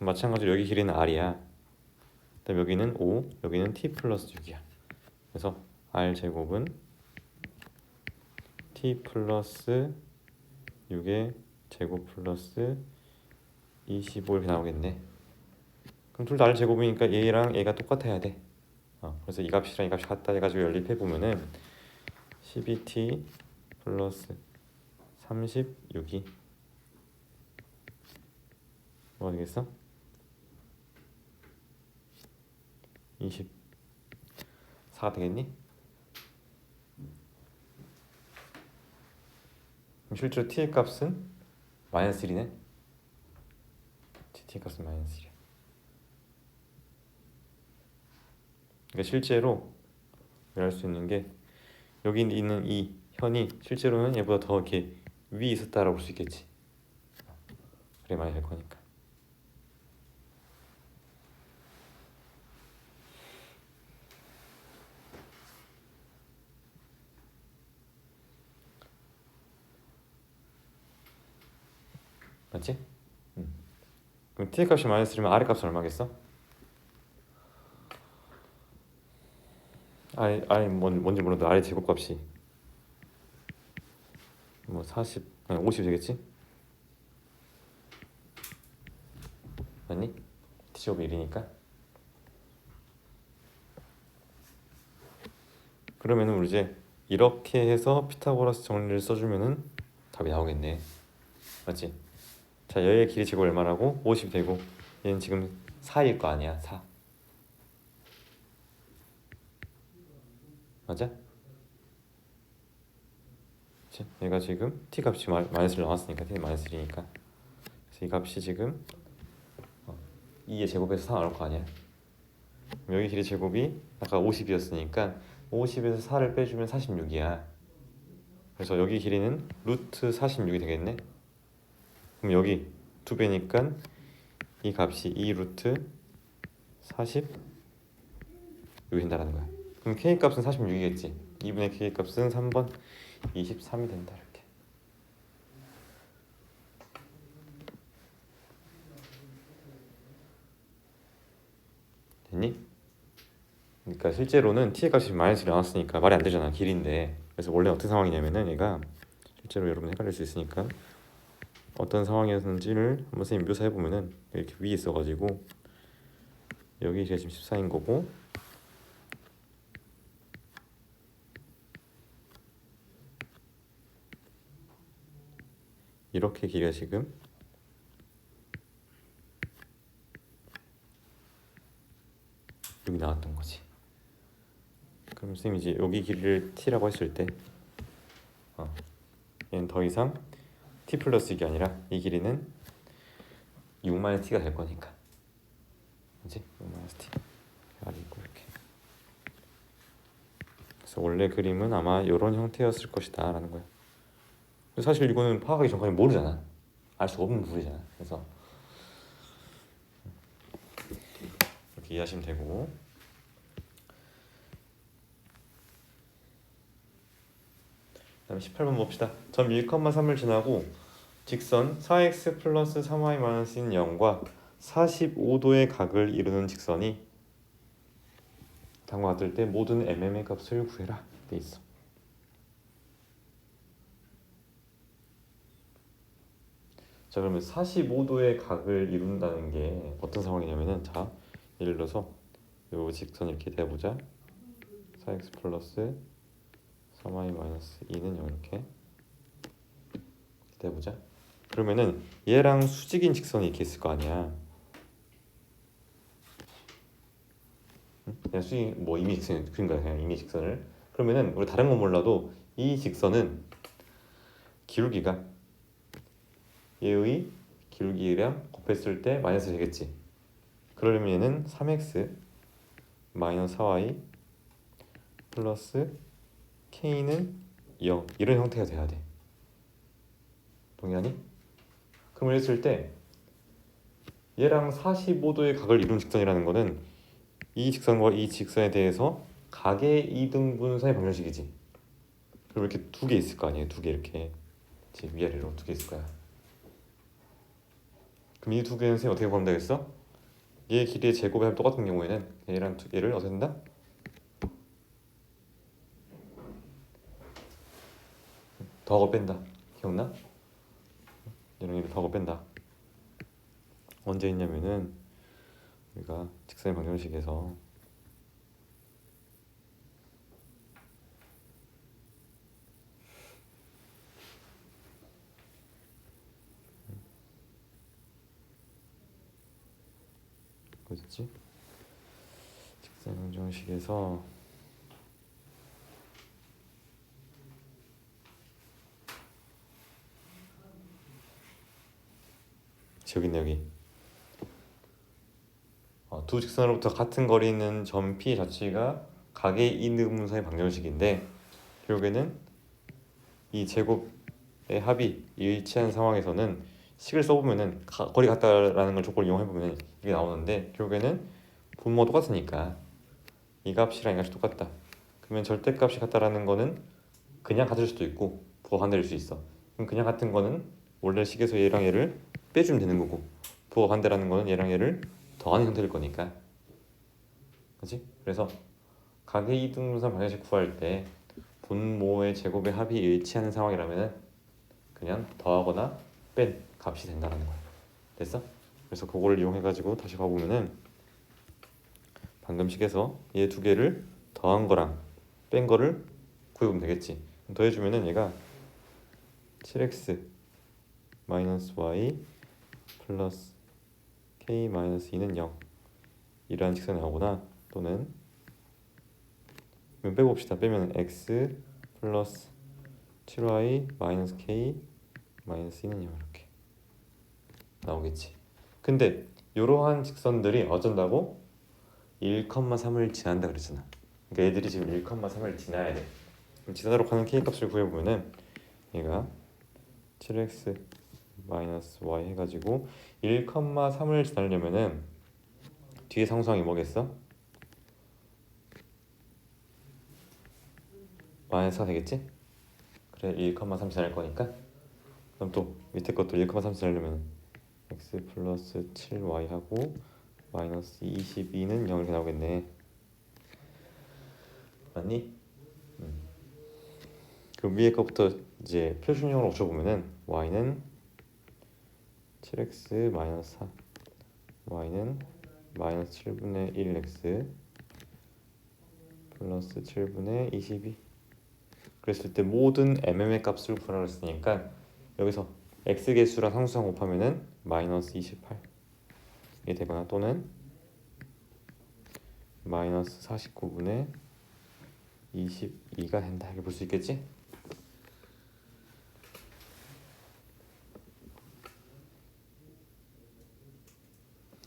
Speaker 1: 마찬가지로 여기 길이는 r이야. 그다음 여기는 5, 여기는 t 플러스 6이야. 그래서 r 제곱은 t 플러스 6의 제곱 플러스 25 이렇게 나오겠네. 그럼 둘 다 r 제곱이니까 얘랑 얘가 똑같아야 돼. 그래서 이 값이랑 이 값이 같다 해가지고 연립해 보면은 12t 플러스 36이 뭐가 되겠어? 24가 되겠니? 그럼 실제로 t의 값은 마이너스 1이네. t의 값은 마이너스 1이야. 그러니까 실제로 할 수 있는 게 여기 있는 이 현이 실제로는 얘보다 더 이렇게 위에 있었다라고 볼 수 있겠지. 그래 많이 될 거니까. 맞지? 그럼 t의 값이 마이너스 1이면 r의 값은 얼마겠어? r 뭔지 몰라도 r의 제곱값이 뭐 40, 아니 50 되겠지? 맞니? t제곱이 1이니까. 그러면은 우리 이제 이렇게 해서 피타고라스 정리를 써주면은 답이 나오겠네. 맞지? 자, 얘의 길이 제곱 얼마라고? 50 되고 얘는 지금 4일 거 아니야. 4. 맞아? 그치? 얘가 지금 t 값이 마이너스를 나왔으니까 t는 마이너스 1이니까 그래서 이 값이 지금 2의 제곱에서 4 나올 거 아니야. 여기 길이 제곱이 아까 50이었으니까 50에서 4를 빼주면 46이야. 그래서 여기 길이는 루트 46이 되겠네. 그럼 여기 2배니까 이 값이 2 루트 46이 된다는 거야. 그럼 k 값은 46이겠지. 2분의 k 값은 3번 23이 된다. 이렇게. 됐니? 그러니까 실제로는 t의 값이 마이너스를 나왔으니까 말이 안 되잖아. 길인데. 그래서 원래 어떤 상황이냐면은 얘가 실제로 여러분 헷갈릴 수 있으니까 어떤 상황이었는지를 한번 선생님 묘사해 보면은 이렇게 위에 있어가지고 여기가 지금 14인 거고 이렇게 길이가 지금 여기 나왔던 거지. 그럼 선생님이 이제 여기 길이를 t라고 했을 때 얘는 더 이상 t 플러스 6이 아니라 이 길이는 6-t가 될 거니까. 그치? 6-t R이 있고 이렇게. 그래서 원래 그림은 아마 이런 형태였을 것이다 라는 거야. 사실 이거는 파악하기 전까지 모르잖아. 알 수 없는 부분이잖아. 그래서 이렇게 이해하시면 되고, 그다음에 18번 봅시다. 점 1,3을 지나고 직선 4x 플러스 3y 마이너스인 0과 45도의 각을 이루는 직선이 다음과 같을 때 모든 mm의 값을 구해라 돼 있어. 자, 그러면 45도의 각을 이룬다는 게 어떤 상황이냐면은, 자, 예를 들어서 요 직선 이렇게 대보자. 4x 플러스 3y 마이너스 2는 0 이렇게 대보자. 그러면은 얘랑 수직인 직선이 이렇게 있을 거 아니야. 그냥 수직 뭐 이미 직선 그린 거야. 그냥 이미 직선을. 그러면은 우리 다른 건 몰라도 이 직선은 기울기가 얘의 기울기랑 곱했을 때 마이너스 되겠지. 그러려면 얘는 3x 마이너스 4y 플러스 k는 0 이런 형태가 돼야 돼. 동의하니? 그럼 이랬을 때 얘랑 45도의 각을 이룬 직선이라는 거는 이 직선과 이 직선에 대해서 각의 이등분선의 방정식이지. 그럼 이렇게 두 개 있을 거 아니에요. 두 개 이렇게 위아래로 두 개 있을 거야. 그럼 이 두 개는 선생님 어떻게 보면 되겠어? 얘 길이의 제곱이 하면 똑같은 경우에는 얘랑 얘를 어떻게 된다? 더하고 뺀다. 기억나? 얘랑 얘를 더하고 뺀다. 언제 했냐면은 우리가 직선의 방정식에서 어딨지? 직선의 방정식에서 여기 있네 여기. 두 직선으로부터 같은 거리 있는 점 P 자체가 각의 이등분선의 방정식인데 결국에는 이 제곱의 합이 일치한 상황에서는 식을 써보면은 거리가 같다라는 걸 조건을 이용해보면 이게 나오는데 결국에는 분모가 똑같으니까 이 값이랑 이 값이 똑같다. 그러면 절대값이 같다라는 거는 그냥 같을 수도 있고 부호가 반대일 수 있어. 그럼 그냥 같은 거는 원래 식에서 얘랑 얘를 빼주면 되는 거고 부호가 반대라는 거는 얘랑 얘를 더하는 형태일 거니까. 그렇지? 그래서 각의 이등분선 방정식 구할 때 분모의 제곱의 합이 일치하는 상황이라면 그냥 더하거나 뺀 값이 된다는 거야. 됐어? 그래서 그거를 이용해가지고 다시 봐보면은 방금 식에서 얘 두 개를 더한 거랑 뺀 거를 구해보면 되겠지. 더해주면은 얘가 7x 마이너스 y 플러스 k 마이너스 2는 0 이라는 직선이 나오거나 또는 빼봅시다. 빼면 x 플러스 7y 마이너스 k 마이너스 2는 0 이렇게 나오겠지. 근데 이러한 직선들이 어쩐다고 1,3을 지난다 그랬잖아. 그러니까 얘들이 지금 1,3을 지나야 돼. 그럼 지나도록 하는 k 값을 구해보면은 얘가 7x 마이너스 y 해가지고 1,3을 지나려면은 뒤에 상수항이 뭐겠어? 마이너스가 되겠지? 그래 1,3 지날 거니까. 그럼 또 밑에 것도 1,3 지나려면 x 플러스 7y 하고 마이너스 22는 0 이렇게 나오겠네. 맞니? 그 위에 것부터 이제 표준형으로 고쳐보면은 y는 7x 마이너스 4 y는 마이너스 7분의 1x 플러스 7분의 22 그랬을 때 모든 mm의 값을 구하라고 했으니까 여기서 x개수랑 상수항 곱하면은 마이너스 28 이게 되거나 또는 마이너스 49분의 22가 된다 이렇게 볼 수 있겠지?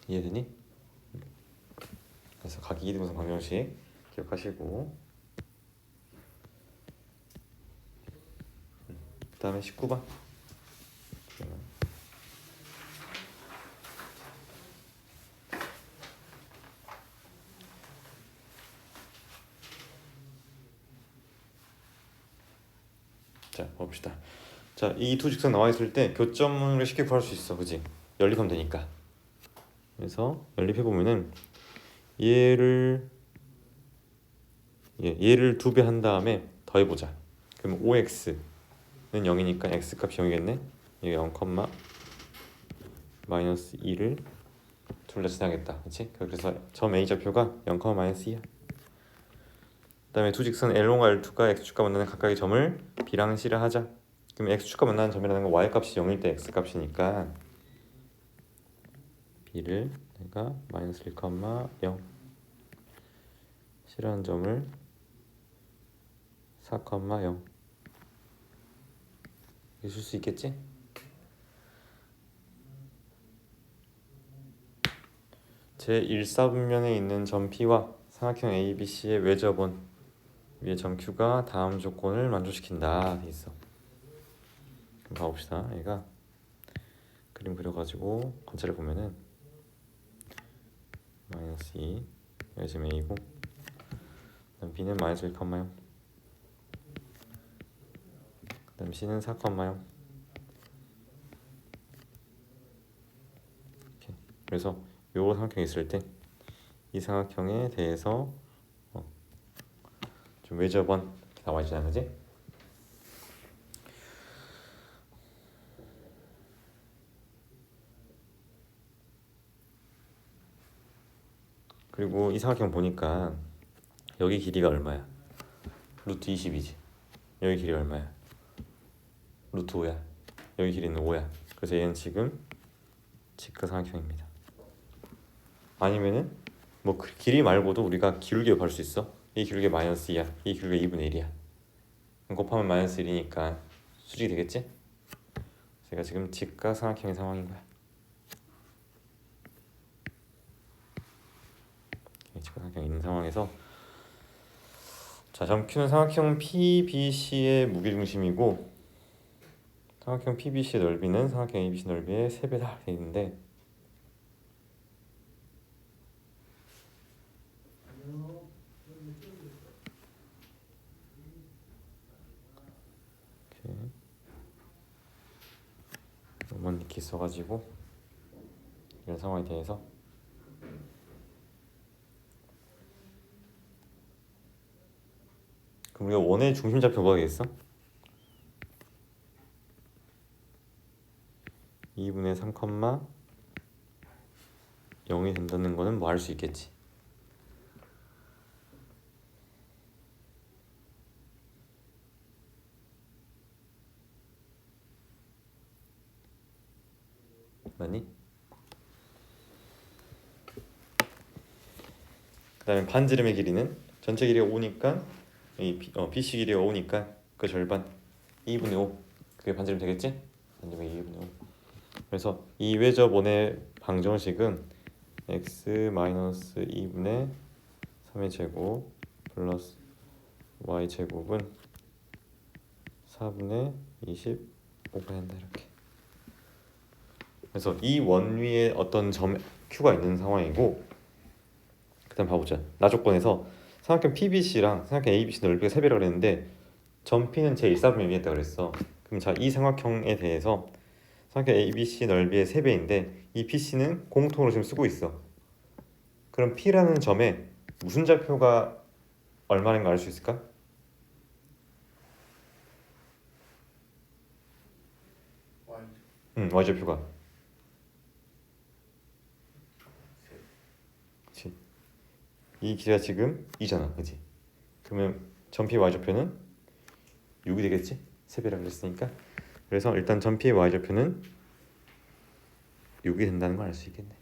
Speaker 1: 이해되니? 그래서 각이 이등분선 방정식 기억하시고 그 다음에 19번 자 봅시다. 자, 이 두 직선 나와 있을 때 교점을 쉽게 구할 수 있어, 그지? 연립하면 되니까. 그래서 연립해 보면은 얘를 두 배 한 다음에 더해 보자. 그럼 5x는 0이니까 x 값이 0이겠네. 얘 0, 마이너스 2를 둘 다 지나겠다, 그렇지? 그래서 점 A 좌표가 0, 마이너스 2야. 그다음에 두 직선 L1과 L2가 x축과 만나는 각각의 점을 B랑 C라 하자. 그럼 x축과 만나는 점이라는 건 y 값이 0일 때 x 값이니까 b를 내가 마이너스 1, 0 C라는 점을 4, 0 이렇게 쓸 수 있겠지? 제1사분면에 있는 점 P와 삼각형 ABC의 외접원 위의 점 Q가 다음 조건을 만족시킨다 돼 있어. 그럼 봐봅시다. 얘가 그림 그려가지고 관찰해 보면은 마이너스 2 여기 지금 A고, 그다음 B는 마이너스 1, 0, 그다음 C는 4, 0. 이렇게. 그래서 요 삼각형이 있을 때 이 삼각형에 대해서 좀 외접원 나와 있잖아, 그지? 그리고 이 삼각형 보니까 여기 길이가 얼마야? 루트 20이지. 여기 길이가 얼마야? 루트 5야. 여기 길이는 5야. 그래서 얘는 지금 직각삼각형입니다. 아니면은 뭐 그 길이 말고도 우리가 기울기 구할 수 있어. 이 기울기 마이너스 2야. 이 기울기 2분의 1이야. 곱하면 마이너스 1이니까 수직이 되겠지? 제가 지금 직각삼각형의 상황인 거야. 직각삼각형 있는 상황에서 자, 점 Q는 삼각형 PBC의 무게중심이고 삼각형 PBC의 넓이는 삼각형 ABC 넓이의 3배다 되어 있는데 이런 이렇게 있어가지고 이런 상황에 대해서 그럼 우리가 원의 중심좌표 뭐하겠어? 2분의 3, 0이 된다는 거는 뭐 할 수 있겠지. 맞니? 그 다음에 반지름의 길이는 전체 길이가 5니까 이 BC 길이가 5니까 그 절반 2분의 5 그게 반지름 되겠지? 반지름의 2분의 5 그래서 이 외접원의 방정식은 x-2분의 3의 제곱 플러스 y 제곱은 4분의 25가 된다 이렇게. 그래서 이 원 위에 어떤 점 Q가 있는 상황이고 그 다음 봐보자. 나 조건에서 삼각형 PBC랑 삼각형 ABC 넓이가 3배라고 그랬는데 점 P는 제 1사분의 1이 했다고 그랬어. 그럼 자, 이 삼각형에 대해서 삼각형 ABC 넓이의 3배인데 이 PC는 공통으로 지금 쓰고 있어. 그럼 P라는 점에 무슨 좌표가 얼마인가 알 수 있을까? Y좌표가 그치. 이 길이가 지금 2잖아, 그치? 그러면 점 P Y좌표는 6이 되겠지? 3배라고 그랬으니까. 그래서 일단 점 P의 Y좌표는 6이 된다는 걸 알 수 있겠네.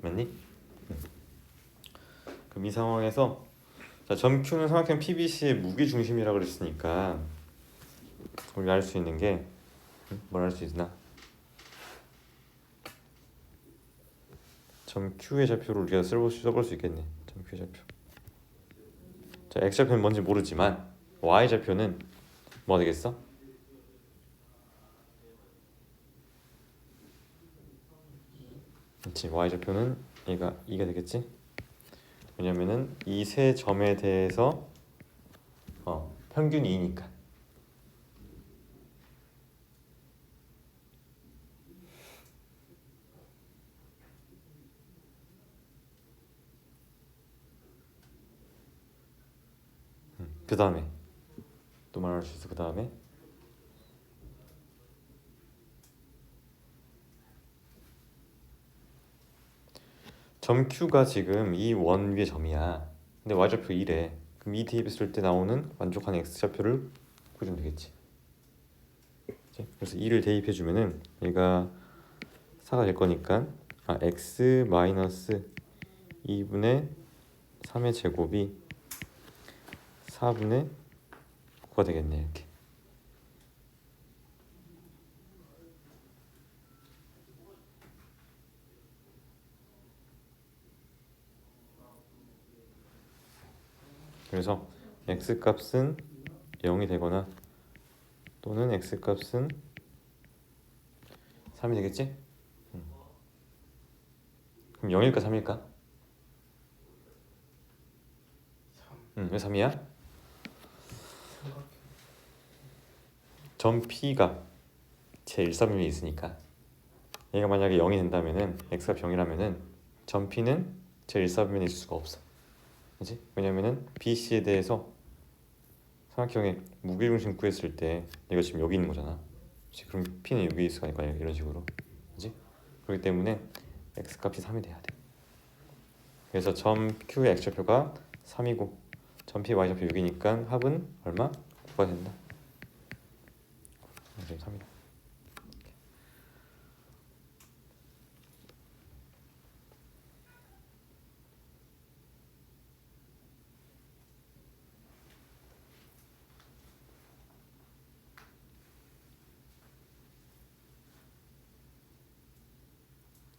Speaker 1: 맞니? 그럼 이 상황에서 자, 점 Q는 삼각형 PBC의 무게중심이라고 그랬으니까 우리가 알 수 있는 게 뭘 알 수 있나? 점 Q의 좌표를 우리가 써볼 수 있겠네. 점 Q의 좌표. 자, X좌표는 뭔지 모르지만 Y좌표는 뭐가 되겠어? 그렇지. Y좌표는 얘가 2가 되겠지? 왜냐면은 이 세 점에 대해서 평균이 2니까. 그 다음에 또 말할 수 있어. 그 다음에 점 Q가 지금 이 원 위의 점이야. 근데 Y좌표 2래. 그럼 이 대입했을 때 나오는 만족하는 X좌표를 구해주면 되겠지. 그래서 2를 대입해주면은 얘가 4가 될 거니까 X 마이너스 2분의 3의 제곱이 4분의 9가 되겠네 이렇게. 그래서 x값은 0이 되거나 또는 x값은 3이 되겠지? 그럼 0일까 3일까? 왜 3이야? 점 P가 제 1,3이 있으니까 얘가 만약에 0이 된다면은 x값 0이라면은 점 P는 제 1,4면에 있을 수가 없어. 그치? 왜냐면은 BC에 대해서 삼각형의 무게중심 구했을 때 얘가 지금 여기 있는 거잖아. 그치? 그럼 P는 여기 있을 거니까 이런 식으로. 그치? 그렇기 때문에 x값이 3이 돼야 돼. 그래서 점 Q의 x좌표가 3이고 점 P y좌표 6이니까 합은 얼마? 9가 된다. 3이다.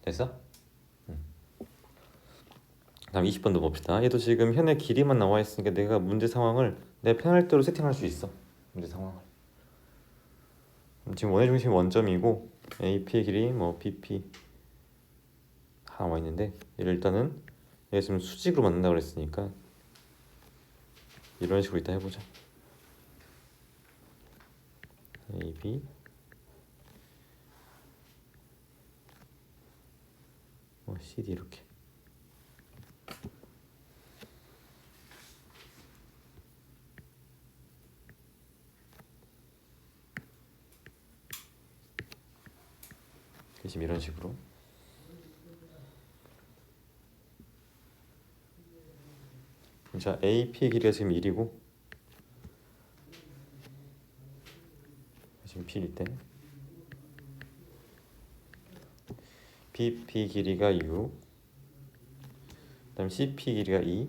Speaker 1: 됐어? 다음 20번도 봅시다. 얘도 지금 현의 길이만 나와 있으니까 내가 문제 상황을 내 편할 대로 세팅할 수 있어. 문제 상황을. 지금 원의 중심 원점이고 AP의 길이 뭐 BP 나와 있는데 얘를 일단은 얘가 지금 수직으로 만든다고 그랬으니까 이런 식으로 이따 해보자. AB CD 이렇게. 지금 이런 식으로. 자, AP의 길이가 지금 1이고 지금 P일 때 BP 길이가 6, 그다음 CP 길이가 2,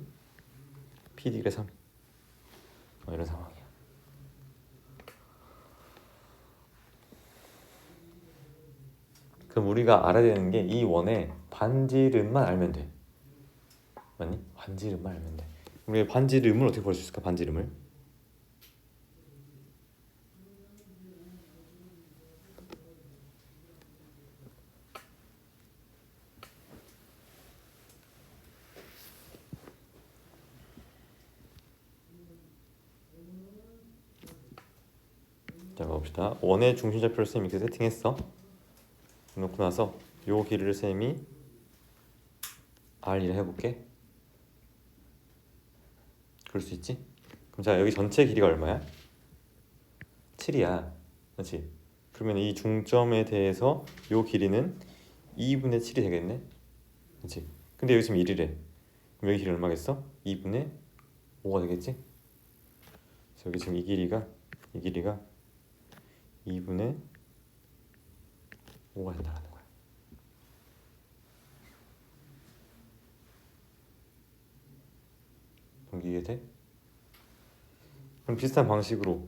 Speaker 1: PD 길이가 3. 이런 상황이야. 그럼 우리가 알아야 되는 게 이 원의 반지름만 알면 돼. 맞니? 반지름만 알면 돼. 우리 반지름을 어떻게 볼 수 있을까? 반지름을 자 봅시다. 원의 중심좌표를 쌤이 이렇게 세팅했어. 놓고 나서 요 길이를 쌤이 R이라 해볼게. 그럴 수 있지? 그럼 자 여기 전체 길이가 얼마야? 7이야. 그렇지? 그러면 이 중점에 대해서 요 길이는 2분의 7이 되겠네? 그렇지? 근데 여기 지금 1이래. 그럼 여기 길이 얼마겠어? 2분의 5가 되겠지? 그래서 여기 지금 이 길이가 2분의 5가 된다는 거야. 동기게 돼? 그럼 비슷한 방식으로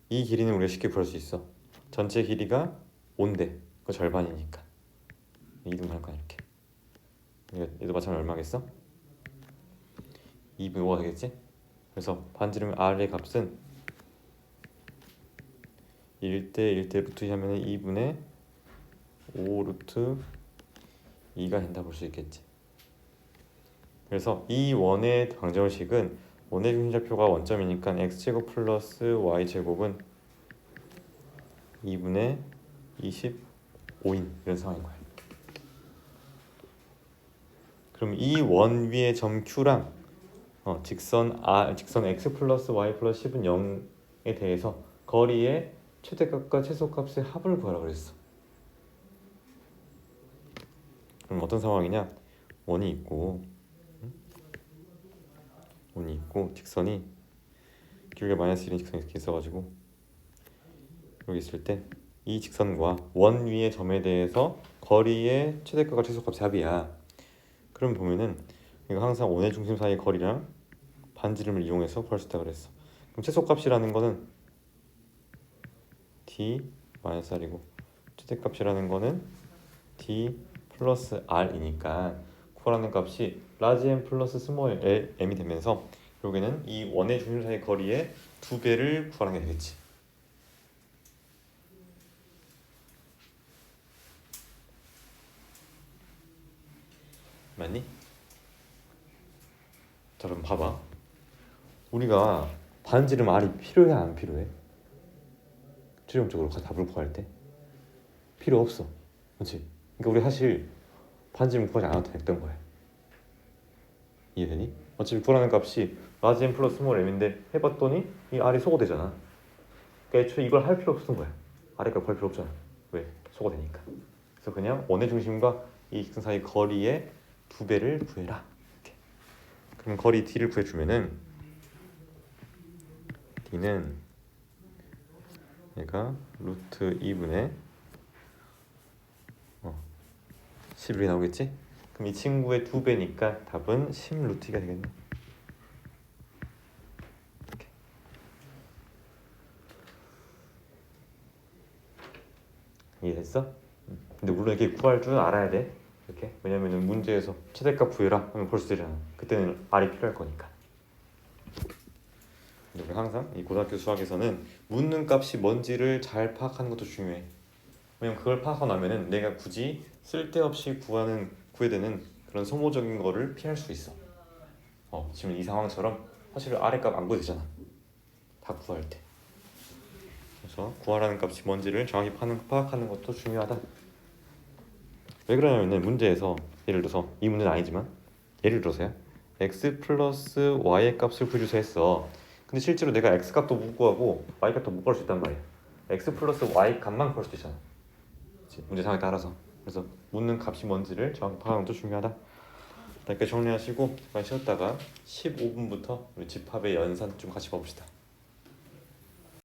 Speaker 1: 이 길이는 우리가 쉽게 구할 수 있어. 전체 길이가 5인데 그 절반이니까 2등 할 거야 이렇게. 얘도 마찬가지로 얼마겠어? 2분의 5가 되겠지? 그래서 반지름 R의 값은 1대 1대 루트 2 하면 2분의 5 루트 2가 된다 볼 수 있겠지. 그래서 이 원의 방정식은 원의 중심좌표가 원점이니까 x제곱 플러스 y제곱은 2분의 25인 이런 상황인 거야. 그럼 이 원 위의 점 Q랑 직선 x 플러스 y 플러스 10은 0에 대해서 거리의 최대값과 최소값의 합을 구하라 그랬어. 그럼 어떤 상황이냐? 원이 있고 직선이 길이가 마이너스 1인 직선이 이렇게 있어가지고 여기 있을 때 이 직선과 원 위의 점에 대해서 거리의 최대값과 최소값의 합이야. 그럼 보면은 이거 항상 원의 중심 사이의 거리랑 반지름을 이용해서 구할 수 있다 그랬어. 그럼 최소값이라는 거는 d-r이고 최대값이라는 거는 d 플러스 r이니까 구하라는 값이 라지 m 플러스 스몰 m이 되면서 결국에는 이 원의 중심 사이의 거리의 2배를 구하는 게 되겠지. 맞니? 자 그럼 봐봐. 우리가 반지름 R이 필요해 안 필요해? 최종적으로 답을 구할 때 필요 없어. 그렇지? 그러니까 우리 사실 반지름 구하지 않아도 됐던 거야. 이해되니? 어차피 구하는 값이 라지 M 플러스 스몰 M인데 해봤더니 이 R이 소거되잖아. 그러니까 애초에 이걸 할 필요 없었던 거야. R의 값 구할 필요 없잖아. 왜? 소거되니까. 그래서 그냥 원의 중심과 이 직선 사이 거리의 2배를 구해라. 이렇게. 그럼 거리 D를 구해주면은 D는 얘가 루트 2분의 11이 나오겠지? 그럼 이 친구의 2배니까 답은 10 루트 2가 되겠네. 이렇게. 이해됐어? 근데 물론 이게 구할 줄 알아야 돼. 이렇게. 왜냐면은 문제에서 최대값 구해라 하면 벌써 되잖아. 그때는 R이 필요할 거니까. 우리 항상 이 고등학교 수학에서는 묻는 값이 뭔지를 잘 파악하는 것도 중요해. 왜냐면 그걸 파악하고 나면은 내가 굳이 쓸데없이 구해야 되는 그런 소모적인 거를 피할 수 있어. 지금 이 상황처럼 사실 아래 값 안 구해도 되잖아. 다 구할 때. 그래서 구하라는 값이 뭔지를 정확히 파악하는 것도 중요하다. 왜 그러냐면은 문제에서 예를 들어서 이 문제는 아니지만 예를 들어서요. x 플러스 y의 값을 구해주세요 했어. 근데 실제로 내가 x 값도 못 구하고 y 값도 못 구할 수 있단 말이야. x 플러스 y 값만 구할 수 있잖아. 그치? 문제 상황에 따라서. 그래서 묻는 값이 뭔지를 정확히 파악하는 것도 중요하다. 이렇게 정리하시고 잠깐 쉬었다가 15분부터 우리 집합의 연산 좀 같이 봐봅시다.